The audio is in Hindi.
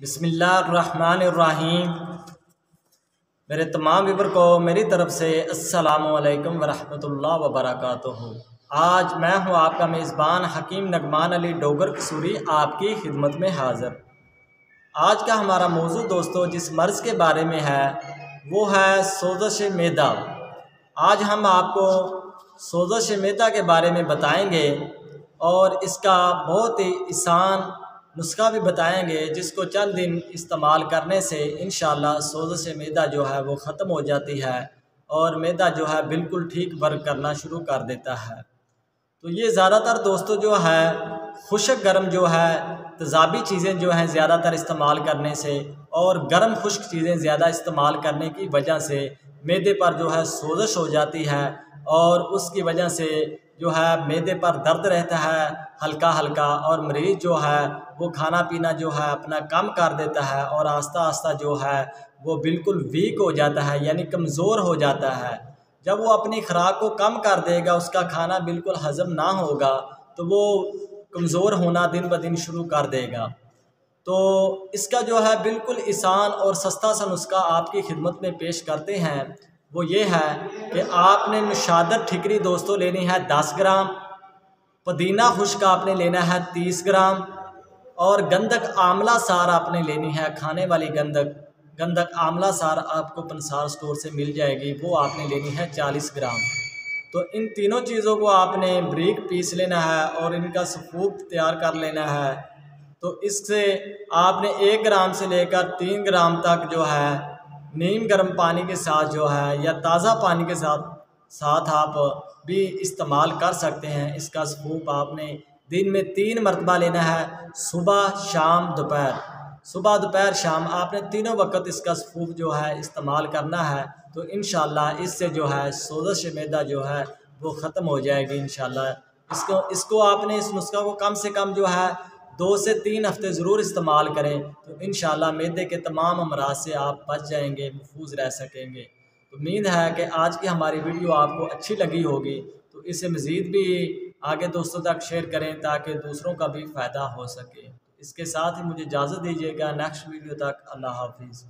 बिस्मिल्लाहिर्रहमानिर्रहीम। मेरे तमाम व्यूअर को मेरी तरफ़ से अस्सलामु अलैकुम वरहमतुल्लाहि वबरकातुहू। आज मैं हूँ आपका मेज़बान हकीम नगमान अली डोगर कसूरी आपकी खिदमत में हाज़िर। आज का हमारा मौजू दोस्तों जिस मर्ज़ के बारे में है वो है सोजिश मैदा। आज हम आपको सोजिश मैदा के बारे में बताएंगे और इसका बहुत ही आसान नुस्खा भी बताएंगे जिसको चंद दिन इस्तेमाल करने से इंशाअल्लाह सोजिश मैदा जो है वो ख़त्म हो जाती है और मैदा जो है बिल्कुल ठीक वर्क करना शुरू कर देता है। तो ये ज़्यादातर दोस्तों जो है खुश्क गर्म जो है तेज़ाबी चीज़ें जो हैं ज़्यादातर इस्तेमाल करने से और गर्म खुश्क चीज़ें ज़्यादा इस्तेमाल करने की वजह से मैदे पर जो है सोजिश हो जाती है और उसकी वजह से जो है मैदे पर दर्द रहता है हल्का हल्का और मरीज़ जो है वो खाना पीना जो है अपना कम कर देता है और आस्ता आस्ता जो है वो बिल्कुल वीक हो जाता है यानी कमज़ोर हो जाता है। जब वो अपनी खुराक को कम कर देगा उसका खाना बिल्कुल हज़म ना होगा तो वो कमज़ोर होना दिन ब दिन शुरू कर देगा। तो इसका जो है बिल्कुल आसान और सस्ता सा नुस्खा आपकी खिदमत में पेश करते हैं। वो ये है कि आपने मुशादत ठिकरी दोस्तों लेनी है 10 ग्राम, पुदीना खुश्क आपने लेना है 30 ग्राम और गंधक आंवला सार आपने लेनी है, खाने वाली गंधक आंवला सार आपको पंसार स्टोर से मिल जाएगी, वो आपने लेनी है 40 ग्राम। तो इन तीनों चीज़ों को आपने बारीक पीस लेना है और इनका सफूप तैयार कर लेना है। तो इससे आपने 1 ग्राम से लेकर 3 ग्राम तक जो है नीम गर्म पानी के साथ जो है या ताज़ा पानी के साथ आप भी इस्तेमाल कर सकते हैं। इसका सफूप आपने दिन में 3 मरतबा लेना है, सुबह शाम दोपहर, सुबह दोपहर शाम आपने तीनों वक्त इसका सफूप जो है इस्तेमाल करना है। तो इंशाअल्लाह इससे जो है सोजिश मैदा जो है वो ख़त्म हो जाएगी इंशाअल्लाह। इसको आपने इस नुस्खा को कम से कम जो है 2 से 3 हफ्ते ज़रूर इस्तेमाल करें तो इंशाअल्लाह मैदे के तमाम अमराज से आप बच जाएंगे, महफूज रह सकेंगे। तो उम्मीद है कि आज की हमारी वीडियो आपको अच्छी लगी होगी, तो इसे मज़ीद भी आगे दोस्तों तक शेयर करें ताकि दूसरों का भी फ़ायदा हो सके। इसके साथ ही मुझे इजाज़त दीजिएगा, नेक्स्ट वीडियो तक अल्लाह हाफिज़।